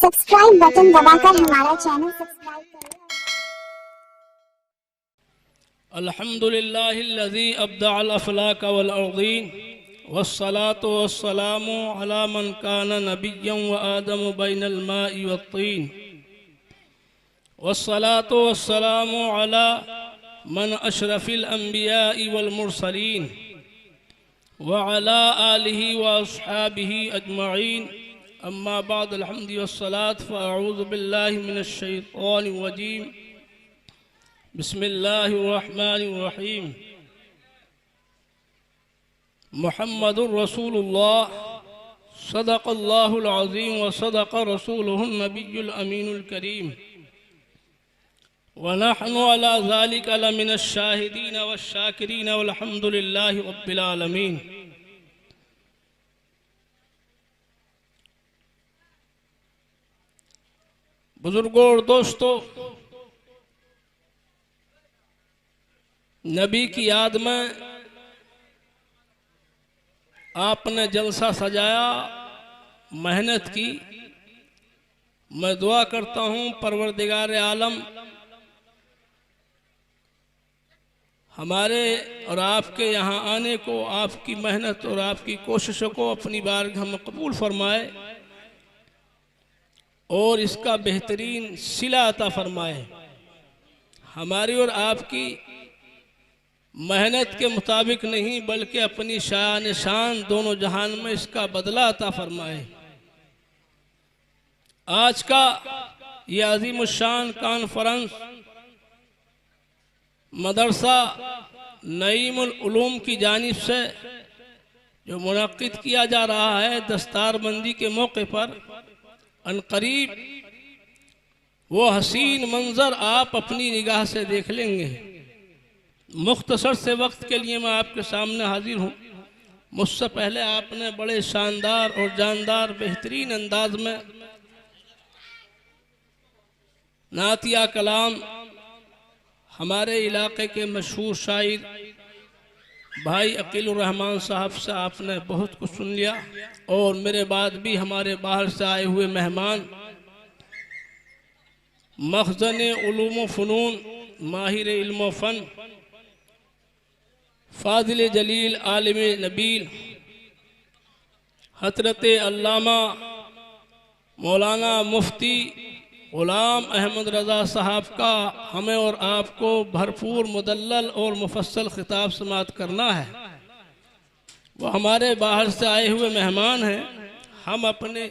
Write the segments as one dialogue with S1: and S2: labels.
S1: Subscribe button दबाकर हमारा channel subscribe करें।
S2: अल्हम्दुलिल्लाहिल्लज़ी अब्दअल अफ़लाक वल अर्दीन वस्सलातु वस्सलामु अला मन काना नबिय्यन व आदम बैनल माइ वत्तीन वस्सलातु वस्सलामु अला मन अशरफिल अंबियाइ वल मुरसलीन व अला आलिहि व अस्हाबिहि अजमईन। अम्मा बाद अल्हम्दु वस्सलात फ़अऊज़ु बिल्लाहि मिनश शैतानिर रजीम। बिस्मिल्लाहिर्रहमानिर्रहीम। मुहम्मदुर रसूलुल्लाह सदक़ल्लाहुल अज़ीम व सदक़ रसूलुहुन नबियुल अमीनुल करीम व नहनु अला ज़ालिका लमिनश शाहिदीन वश्शाकिरीन वल्हम्दुलिल्लाहि रब्बिल आलमीन। बुजुर्गों और दोस्तों, नबी की याद में आपने जलसा सजाया, मेहनत की। मैं दुआ करता हूँ परवरदिगार आलम हमारे और आपके यहाँ आने को, आपकी मेहनत और आपकी कोशिशों को अपनी बारगाह में कबूल फरमाए और इसका बेहतरीन सिला अता फरमाए। हमारी और आपकी मेहनत के मुताबिक नहीं बल्कि अपनी शान शान दोनों जहान में इसका बदला अता फरमाए। आज का ये अज़ीमुश्शान कॉन्फ्रेंस मदरसा नईमुल उलूम की जानिब से जो मुनक्किद किया जा रहा है दस्तारबंदी के मौके पर, अनकरीब वो हसीन मंजर आप अपनी निगाह से देख लेंगे। मुख्तसर से वक्त के लिए मैं आपके सामने हाजिर हूँ। मुझसे पहले आपने बड़े शानदार और जानदार बेहतरीन अंदाज में नातिया कलाम हमारे इलाके के मशहूर शायर भाई अकीलुर रहमान साहब से आपने बहुत कुछ सुन लिया और मेरे बाद भी हमारे बाहर से आए हुए मेहमान मखज़न उलूम फ़नून, माहिर इल्म फ़न, फाजिल जलील, आलिम नबील हज़रत अल्लामा मौलाना मुफ्ती ग़ुलाम अहमद रज़ा साहब का हमें और आपको भरपूर मुदल्लल और मुफस्सल खिताब समात करना है। वो हमारे बाहर से आए हुए मेहमान हैं। हम अपने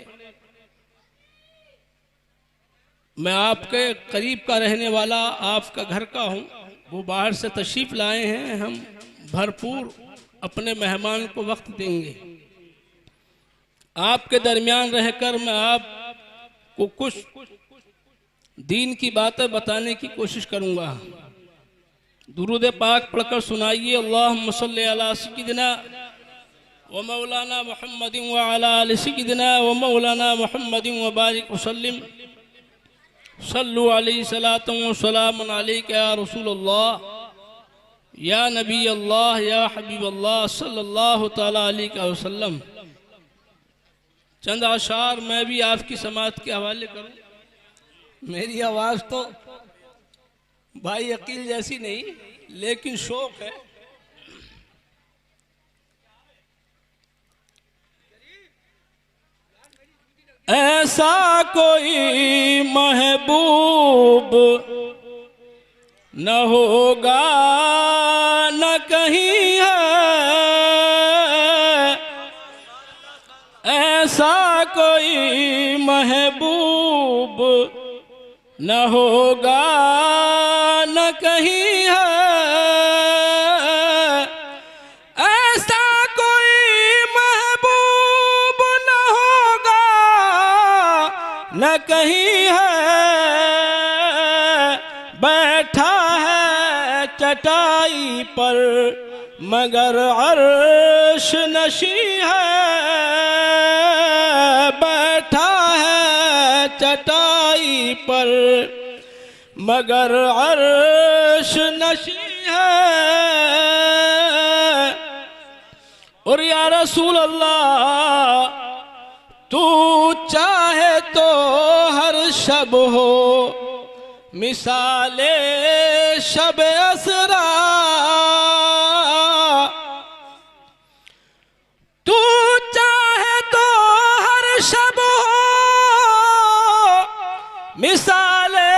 S2: मैं आपके करीब का रहने वाला, आपका घर का हूँ, वो बाहर से तशरीफ़ लाए हैं। हम भरपूर अपने मेहमान को वक्त देंगे। आपके दरमियान रहकर मैं आपको कुछ दीन की बातें बताने की कोशिश करूँगा। दुरूद पाक पढ़कर सुनाइए। अल्लाहुम्मा सल्ली अला सय्यिदिना व मौलाना मुहम्मदिन व अला आलि सय्यिदिना व मौलाना मुहम्मदिन व बारिक वसल्लिम। सल्लु अलैहि सलातन व सलामुन अलैका या रसूलल्लाह या नबी अल्लाह या हबीब अल्लाह सल्लल्लाहु तआला अलैहि वसल्लम। चंद अशार मैं भी आपकी समात के हवाले करूँ। मेरी आवाज़ तो भाई अकील जैसी नहीं, लेकिन शौक है। ऐसा कोई महबूब न होगा न कहीं है, ऐसा कोई महबूब न होगा न कहीं है, ऐसा कोई महबूब न होगा न कहीं है। बैठा है चटाई पर मगर अर्श नशी है, बैठा है चटाई पर मगर अर्श नशी है। और या रसूल अल्लाह तू चाहे तो शब हो मिसाले शब असरा, तू चाहे तो हर शब हो मिसाले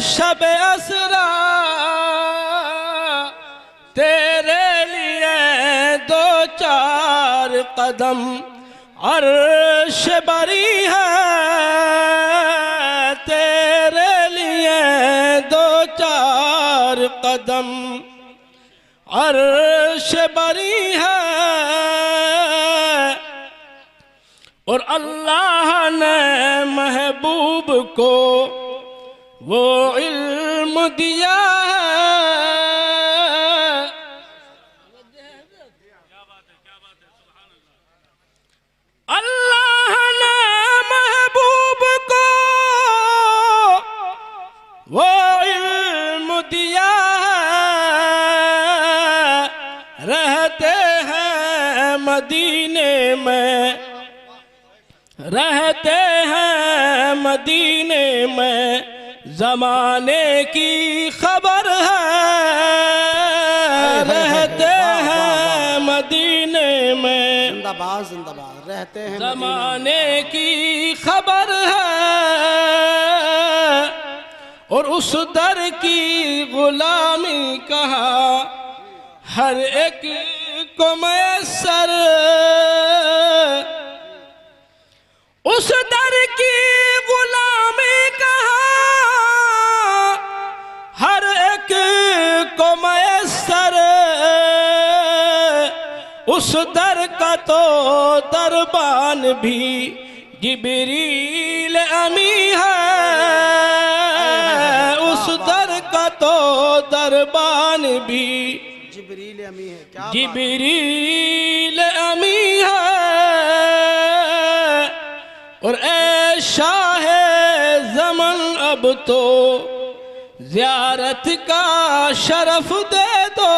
S2: शब असरा, तेरे लिए दो चार कदम अर्श बरी है, तेरे लिए दो चार कदम अर्श बरी है। और अल्लाह ने महबूब को वो इल्म दिया है, अल्लाह ने महबूब को वो इल्म दिया है, रहते हैं मदीने में, रहते हैं मदीने में, जमाने की खबर है, रहते हैं मदीने में,
S3: जिंदाबाद जिंदाबाद, रहते हैं
S2: जमाने की खबर है। और उस दर की गुलामी कहा हर एक को मैसर, उस दर की गुलामी कहा हर एक को मैसर, उस दर का तो दरबान भी जिब्रील अमी है, उस दर का तो दरबान भी
S3: जिब्रील अमी है, क्या
S2: जिब्रील अमी है। और ऐ शाहे ज़मन अब तो ज़ियारत का शरफ दे दो,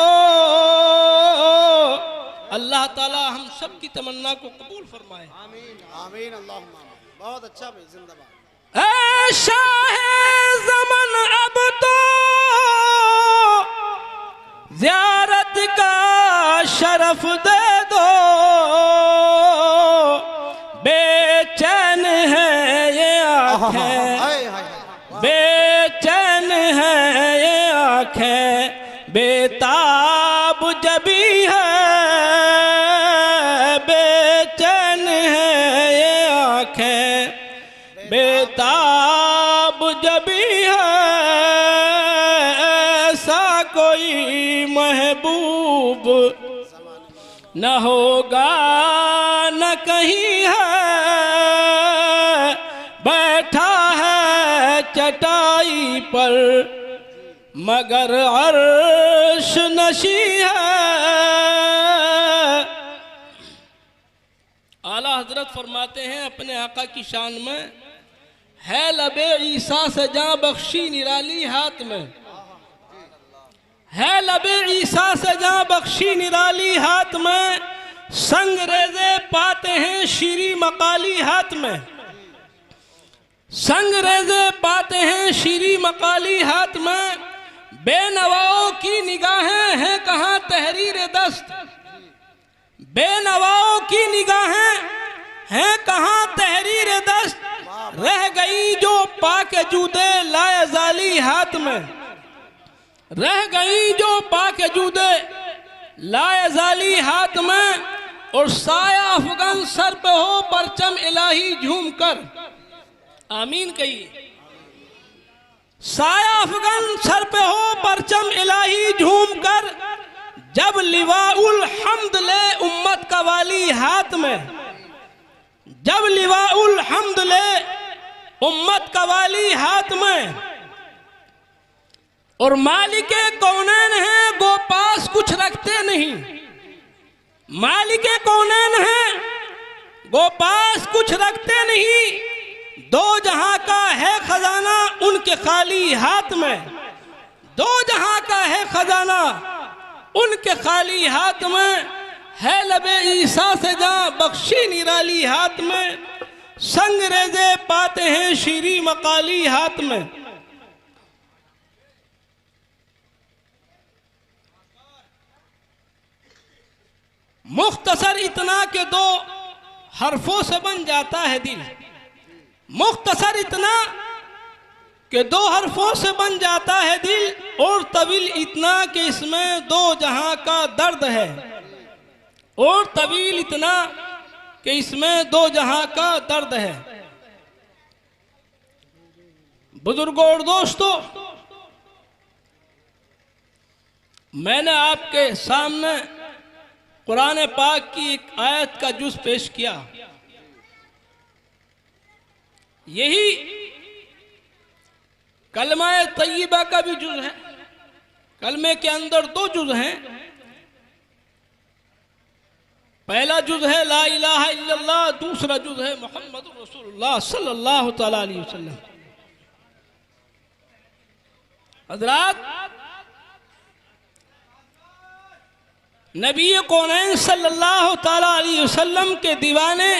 S2: अल्लाह ताला हम सब की तमन्ना को कबूल फरमाए।
S3: आमीन आमीन अल्लाहुम्मा आमीन। बहुत अच्छा भाई, जिंदाबाद।
S2: ऐ शाहे ज़मन अब तो ज़ियारत का शरफ दे दो, बेचैन है ये आँखें, बेचैन है ये आँखें, बेताब जबी है, बेचैन है ये आँखें, बेताब जबी है। ऐसा कोई महबूब न होगा न कहीं है, बैठा है चटाई पर मगर अर्श नशी है। आला हजरत फरमाते हैं अपने आका की शान में, है लबे ईसा से जां बख्शी निराली हाथ में, है लबे ईसा से जां बख्शी निराली हाथ में, संग रेजे पाते हैं शीरी मकाली हाथ में, संग रेजे पाते हैं शीरी मकाली हाथ में, बेनवाओं की निगाहें हैं कहाँ तहरीर दस्त, बेनवाओं की निगाहें हैं कहाँ तहरीर दस्त, रह गई जो पाक जूदे लाए जाली हाथ में, रह गई जो पाक जूदे लाए जाली हाथ में। और साया अफगान सर पे हो परचम इलाही झूम कर, आमीन कहिए। साया अफगान सर पे हो परचम इलाही झूम कर, जब लिवाउल हम्द ले उम्मत का वाली हाथ में, जब लिवाउल हम्द ले उम्मत का वाली हाथ में। और मालिके कौनैन हैं वो पास कुछ रखते नहीं, मालिके कौनैन हैं वो पास कुछ रखते नहीं, दो जहां का है खजाना उनके खाली हाथ में, दो जहां का है खजाना उनके खाली हाथ में, है लबे ईसा से जहां बख्शी निराली हाथ में, संगरेजे पाते हैं शीरी मकाली हाथ में। मुख्तसर इतना के दो हरफों से बन जाता है दिल। मुख्तसर इतना कि दो हरफों से बन जाता है दिल, और तवील इतना कि इसमें दो जहां का दर्द है। और तवील इतना कि इसमें दो जहां का दर्द है। बुजुर्गों और दोस्तों, मैंने आपके सामने कुरान पाक की एक आयत का जुज़ पेश किया। यही कलमा तय्यबा का भी जुज़ है। कलमे के अंदर दो जुज़ हैं। पहला जुज़ है ला इलाहा इल्लल्लाह, दूसरा जुज़ है मुहम्मदुर रसूलुल्लाह सल्लल्लाहु तआला अलैहि वसल्लम। हज़रात, नबी कौनैन सल्लल्लाहु तआला अलैहि वसल्लम के दीवाने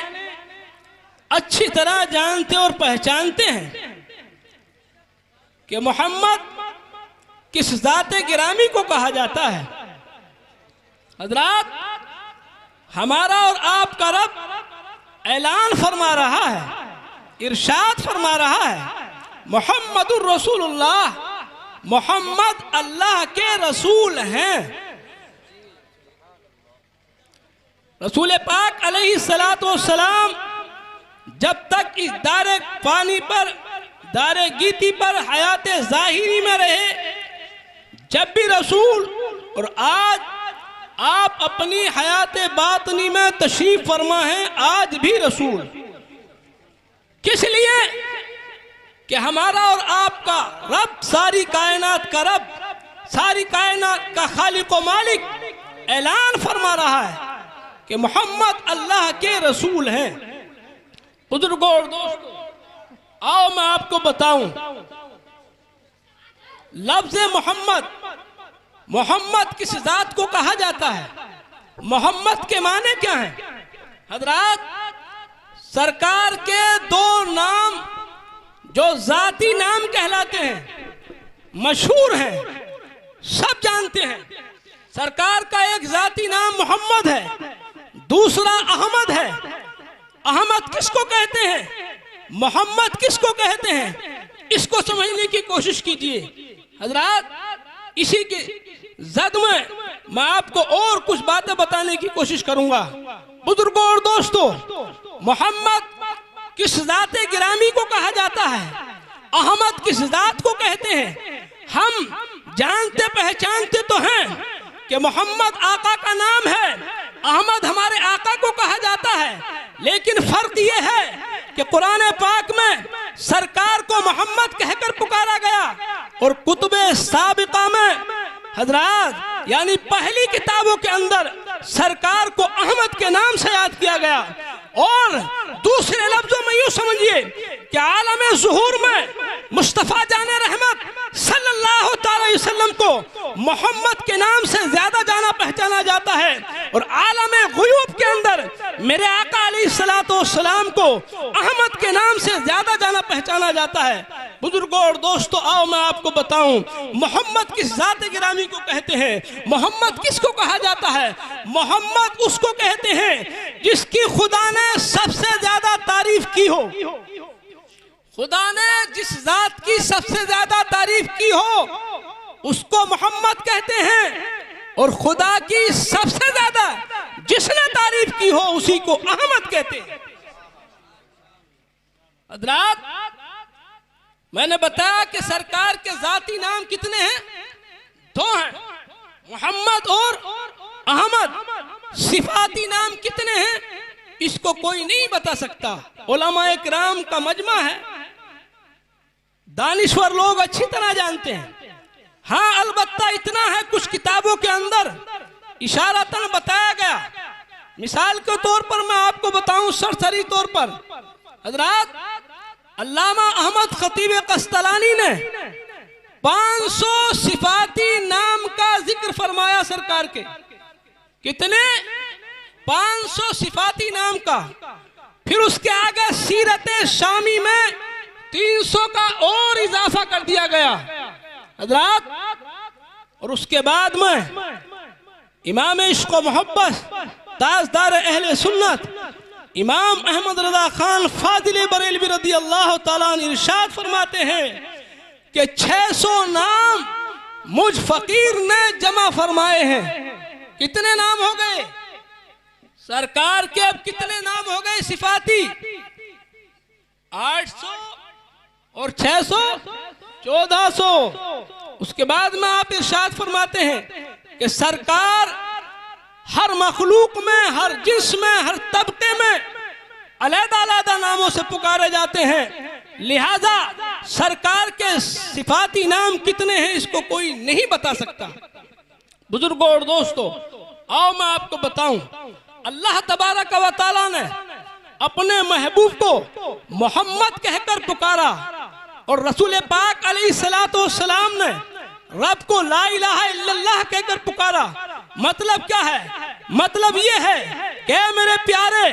S2: अच्छी तरह जानते और पहचानते हैं कि मोहम्मद किस ज़ाते गिरामी को कहा जाता है। हज़रात, हमारा और आपका रब ऐलान फरमा रहा है, इरशाद फरमा रहा है, मुहम्मदुर रसूलुल्लाह, मोहम्मद अल्लाह के रसूल हैं। रसूल पाक अलैहिस्सलातु वस्सलाम जब तक इस दारे पानी पर, दारे गीती पर हयात ज़ाहिरी में रहे, जब भी रसूल, और आज आप अपनी हयात बातनी में तशरीफ फरमा हैं, आज भी रसूल। किस लिए? कि हमारा और आपका रब, सारी कायनात का रब, सारी कायनात का खालिक व मालिक ऐलान फरमा रहा है कि मोहम्मद अल्लाह के रसूल हैं। बुजुर्गों और दोस्तों, आओ मैं आपको बताऊं, लफ्ज़ मोहम्मद, मोहम्मद किस जात को कहा जाता है? मोहम्मद के माने क्या हैं? हजरात, सरकार के दो नाम जो जाती नाम कहलाते हैं, मशहूर हैं, सब जानते हैं। सरकार का एक जाती नाम मोहम्मद है, दूसरा अहमद है। अहमद किसको कहते हैं, मोहम्मद किसको कहते हैं, इसको समझने की कोशिश कीजिए। हजरात, इसी के जद में मैं आपको और कुछ बातें बताने की कोशिश करूंगा। बुजुर्गों और दोस्तों, मोहम्मद किस जाते गिरामी को कहा जाता है, अहमद किस जात को कहते हैं? हम जानते पहचानते तो हैं कि मोहम्मद आका का नाम है, अहमद हमारे आका को कहा जाता है, लेकिन फर्क यह है कि कुरान पाक में सरकार को मोहम्मद कहकर पुकारा गया, और कुतुबे साबिका में, हजरात, यानी पहली किताबों के अंदर सरकार को अहमद के नाम से याद किया गया। और दूसरे लफ्जों में यूं समझिए कि आलम ज़ुहूर में मुस्तफ़ा जाने रहमत सल्लल्लाहु अलैहि वसल्लम को मोहम्मद के नाम से ज्यादा जाना पहचाना जाता है, और आलम ग़ुयूब के अंदर मेरे आका अलैहिस्सलातु वस्सलाम को अहमद के नाम से ज्यादा जाना पहचाना जाता है। बुजुर्गों और दोस्तों, आओ मैं आपको बताऊं, मोहम्मद किस जात गिरामी को कहते हैं, मोहम्मद किसको कहा जाता है? मोहम्मद उसको कहते हैं जिसकी खुदा ने सबसे ज्यादा तारीफ की हो। खुदा ने जिस जात की सबसे ज्यादा तारीफ की हो उसको मोहम्मद कहते हैं, और खुदा की सबसे ज्यादा जिसने तारीफ की हो उसी को अहमद कहते हैं। हज़रात, मैंने बताया कि सरकार के जाती नाम कितने हैं? दो हैं, मोहम्मद और अहमद। सिफाती नाम कितने हैं? इसको कोई नहीं बता सकता। उलमाए किराम का मजमा है, दानिश्वर लोग अच्छी तरह जानते हैं। हाँ, अलबत्ता इतना है, कुछ किताबों के अंदर इशारतन बताया गया। मिसाल के तौर पर मैं आपको बताऊं, सरसरी तौर पर, हजरात, अल्लामा अहमद खतीब कस्तलानी ने 500 सिफाती नाम का जिक्र फरमाया सरकार के। कितने? 500 सिफाती नाम का। फिर उसके आगे सीरत शामी में 300 का और इजाफा कर दिया गया हजरात। और उसके बाद में इमाम इश्क व मोहब्बत ताजदार अहले सुन्नत इमाम अहमद रजा खान फाजिल बरेलवी रदी अल्लाह ताला अन्हु इरशाद फरमाते हैं कि 600 नाम मुझ फकीर ने जमा फरमाए हैं। कितने नाम हो गए सरकार के? अब कितने नाम हो गए सिफाती? 800 और 600 1400। उसके बाद में आप इरशाद फरमाते हैं कि सरकार हर मखलूक में, हर जिन्स में, हर तबके में अलग-अलग नामों से पुकारे जाते हैं। लिहाजा सरकार के सिफाती नाम कितने हैं इसको कोई नहीं बता सकता। बुजुर्गों और दोस्तों, आओ मैं आपको बताऊं, अल्लाह तबारक व तआला ने अपने महबूब को मोहम्मद कहकर पुकारा और रसूल पाक अलैहिस्सलातु वस्सलाम ने रब को ला इलाहा इल्लल्लाह कहकर पुकारा। मतलब क्या है? मतलब ये है कि मेरे प्यारे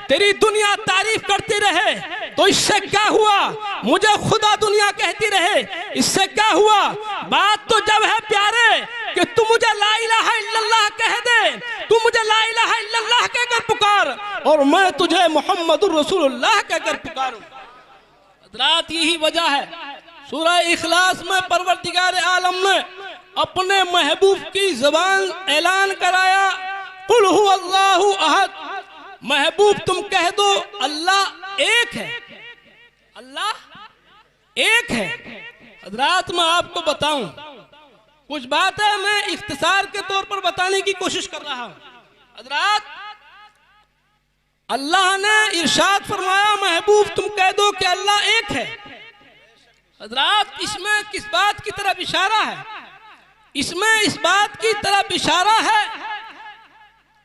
S2: तेरी दुनिया तारीफ करती रहे तो इससे क्या हुआ? मुझे खुदा दुनिया कहती रहे, इससे क्या हुआ? बात तो जब है प्यारे कि तू मुझे ला इलाहा इल्लल्लाह कह दे, तू मुझे ला इलाहा इल्लल्लाह कहकर पुकार और मैं तुझे मुहम्मदुर रसूलुल्लाह कहकर पुकारूं। हज़रात, यही वजह है सूरह इखलास में परवरदिगार आलम ने अपने महबूब की ज़बान ऐलान कराया, कुल हुवल्लाहु अहद। महबूब तुम कह दो अल्लाह एक है, अल्लाह एक है। हज़रात, मैं आपको बताऊं कुछ बात है, मैं इख्तिसार के तौर पर बताने की कोशिश कर रहा हूं। हज़रात, अल्लाह ने इरशाद फरमाया महबूब तुम कह दो कि अल्लाह एक है। हज़रात, इसमें किस बात की तरफ इशारा है? इसमें इस बात की तरफ इशारा है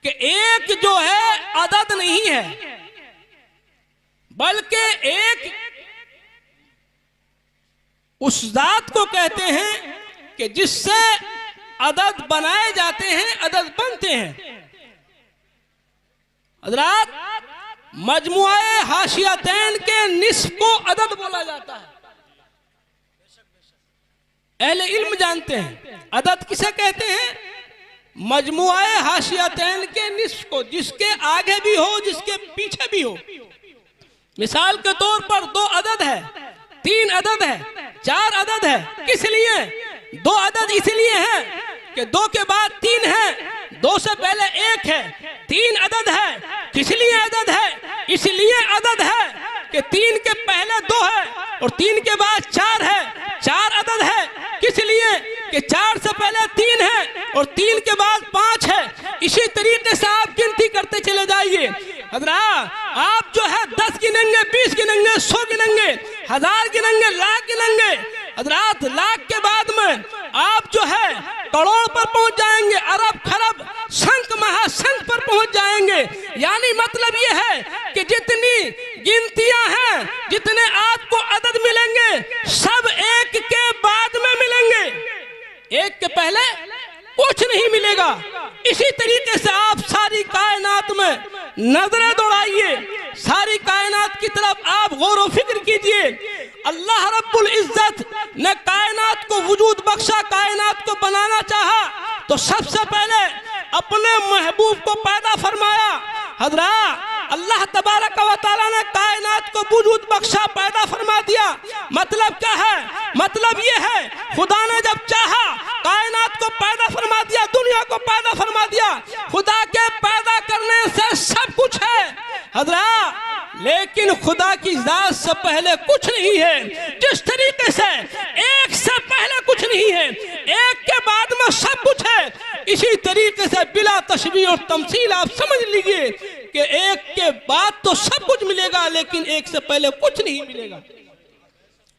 S2: कि एक जो है अदद नहीं है, बल्कि एक उस जात को कहते हैं कि जिससे अदद बनाए जाते हैं, अदद बनते हैं। हज़रात, मजमुआए हाशियतैन के निस्फ को अदद बोला जाता है। अहले इल्म जानते हैं अदद किसे कहते हैं? मजमुआए हाशियतैन के निस्फ को, जिसके आगे भी हो जिसके पीछे भी हो। मिसाल के तौर पर 2 अदद है, 3 अदद है, 4 अदद है। किस लिए? 2 अदद इसलिए है कि 2 के बाद 3 है, 2 से पहले 1 है। 3 अदद है, किस लिए अदद है? इसलिए अदद है कि 3 के पहले 2 है और 3 के बाद 4 है। 4 अदद है, किस लिए? कि 4 से पहले 3 है और 3 के बाद 5 है। इसी तरीके से आप गिनती करते चले जाइए। हज़रात, आप जो है 10 गिनेंगे, 20 गिनेंगे, 100 गिनेंगे, 1000 गिनेंगे, लाख गिनेंगे। हज़रात, लाख के बाद में आप जो है करोड़ पर पहुंच जाएंगे, अरब, खरब, संख, महासंख पर पहुंच जाएंगे। यानी मतलब ये है कि जितनी गिनतियां हैं, जितने आपको अदद मिलेंगे, सब एक के बाद में मिलेंगे, एक के पहले कुछ नहीं मिलेगा। इसी तरीके से आप सारी कायनात में नजरें दौड़ाइए, सारी कायनात की तरफ आप गौर व फिक्र कीजिए। अल्लाह रब्बुल इज्जत ने कायनात को वजूद बख्शा, कायनात को बनाना चाहा तो सबसे पहले अपने महबूब को पैदा फरमाया। हज़रात, अल्लाह तबारक व तआला ने कायनात को वजूद बख्शा, पैदा फरमा दिया। मतलब क्या है? मतलब ये है खुदा ने जब चाहा कायनात को पैदा फरमा दिया, दुनिया को पैदा फरमा दिया। खुदा के पैदा करने से सब कुछ है हज़रात, लेकिन खुदा की जात से पहले कुछ नहीं है। जिस तरीके से एक से पहले कुछ नहीं है, एक के बाद में सब कुछ है, इसी तरीके से बिला तशबीह और तमसील आप समझ लीजिए कि एक के बाद तो सब कुछ मिलेगा लेकिन एक से पहले कुछ नहीं मिलेगा।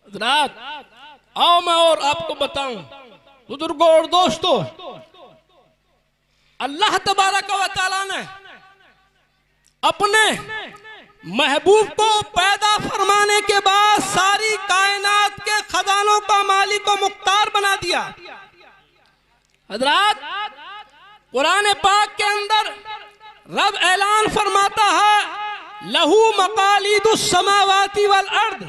S2: हज़रात, आओ मैं और आपको बताऊं बुजुर्गों और दोस्तों, अल्लाह तबारक व तआला ने अपने महबूब को पैदा फरमाने के बाद सारी कायनात के खजानों का मालिक व मुख्तार बना दिया। हज़रात, कुरान पाक के अंदर रब ऐलान फरमाता है, लहू मकालिदुस समावाति वल अर्द।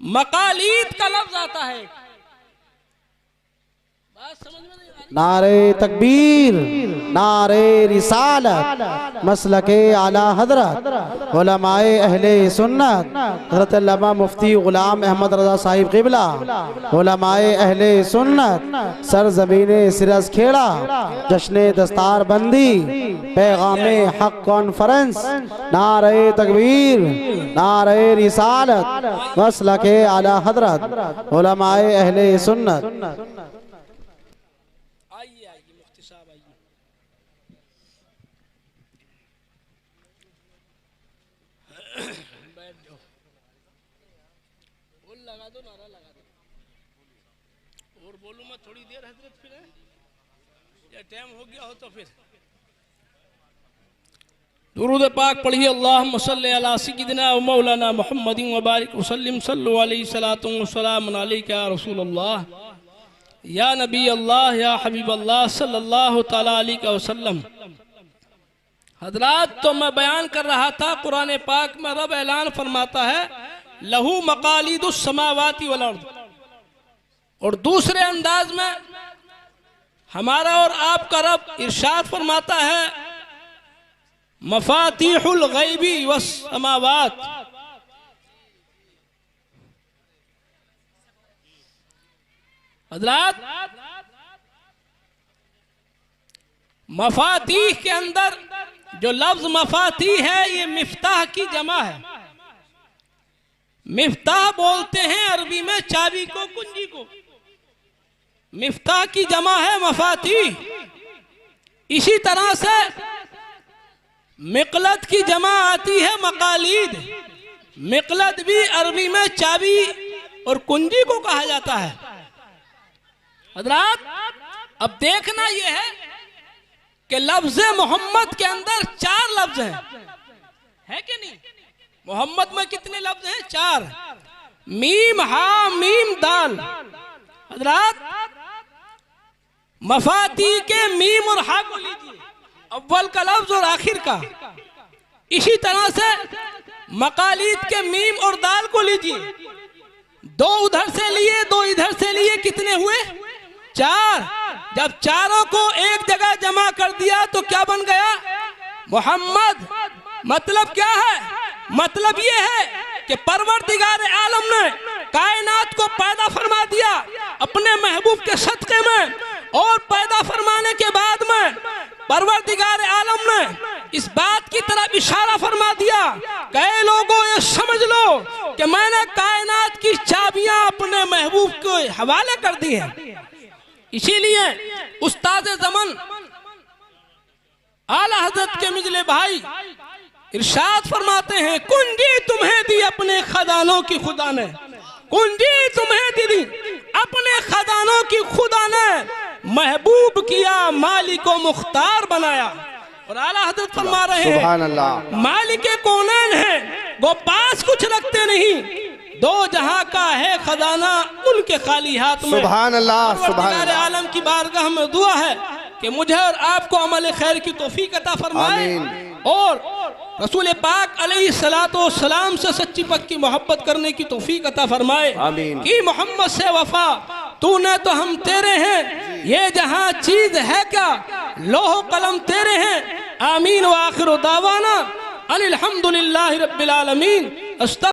S2: मकालीद का लफ्ज आता है, बात समझ में नहीं आ रही?
S3: नारे तकबीर, नारे रिसालत, मसलके आला हजरत, उलमाए अहले सुन्नत, हज़रत अल्लामा मुफ्ती गुलाम अहमद रज़ा साहिब क़िबला, उलमाए अहले सुन्नत, सरज़मीने सिरस खेड़ा, जश्न दस्तार बंदी, पैगामे हक कॉन्फ्रेंस, नारे तकबीर, नारे रिसालत, मसलके आला हजरत, उलमाए अहले सुन्नत।
S2: आइए आइए मुफ्ती साहब आइए। बैठ जाओ, बोल लगा दो, नारा लगा दो। और बोलूँ मैं थोड़ी देर हजरत, फिर है या टाइम हो गया हो तो फिर दुरूद पाक पढ़िए। अल्लाहुम्मा सल्ली अला सय्यिदिना व मौलाना मुहम्मदिन व बारिक वसल्लिम सल्लल्लाहु अलैहि सलातु व सलामुन अलैका या रसूल अल्लाह या नबी अल्लाह या हबीब अल्लाह सल्लल्लाहु तआला अलैहि वसल्लम। हजरात, तो मैं बयान कर रहा था कुरान पाक में रब ऐलान फरमाता है लहू मकालिदुस समावाति वल अर्द, और दूसरे अंदाज में हमारा और आपका रब इरशाद फरमाता है मफातिहुल गैबी वस समावात। हजरात, मफातीह के अंदर जो लफ्ज मफातीह है ये मिफ्ताह की जमा है। मिफ्ताह बोलते हैं अरबी में चाबी को, कुंजी को। मिफ्ताह की जमा है मफातीह। इसी तरह से मिकलत की जमा आती है मकालीद। मिकलत भी अरबी में चाबी और कुंजी को कहा जाता है। हजरात, अब देखना यह है कि लफ्ज मोहम्मद के अंदर 4 लफ्ज हैं, है कि नहीं? मोहम्मद में कितने लफ्ज हैं? 4। मीम, हा, मीम, दाल। हजरात, मफाती के मीम और हा को लीजिए, अव्वल का लफ्ज और आखिर का। इसी तरह से मकालीद के मीम और दाल को लीजिए, 2 उधर से लिए, 2 इधर से लिए, कितने हुए? 4। जब चारों को एक जगह जमा कर दिया तो क्या बन गया? मोहम्मद। मतलब क्या है? मतलब ये है कि परवरदिगार आलम ने कायनात को पैदा फरमा दिया अपने महबूब के सदक़े में, और पैदा फरमाने के बाद में परवरदिगार आलम ने इस बात की तरफ इशारा फरमा दिया कि लोगों ये समझ लो कि मैंने कायनात की चाबियां अपने महबूब के हवाले कर दी हैं। इसीलिए उस्ताद ज़मान आला हज़रत के मिजले भाई इरशाद फरमाते हैं कुंजी तुम्हें दी अपने खजानों की खुदा ने, कुंजी तुम्हें दी अपने खजानों की खुदा ने, महबूब किया मालिक व मुख्तार बनाया। और आला हज़रत फरमा रहे हैं मालिक कौनैन है, वो पास कुछ रखते नहीं, 2 जहां का है खजाना उनके खाली हाथ में। सुभान अल्लाह, सुभान अल्लाह। आलम की बारगाह में दुआ है कि मुझे और आपको अमल खैर की तौफीक अता फरमाए, और रसूल पाक अलैहिस्सलातु वस्सलाम से सच्ची पक्की मोहब्बत करने की तौफीक अता फरमाए। कि मोहम्मद से वफा तूने तो हम तेरे हैं, ये जहां चीज है क्या लोहो कलम तेरे हैं। आमीन व आखिर दावाना अनिल हम्दुलिल्लाहि रब्बिल आलमीन।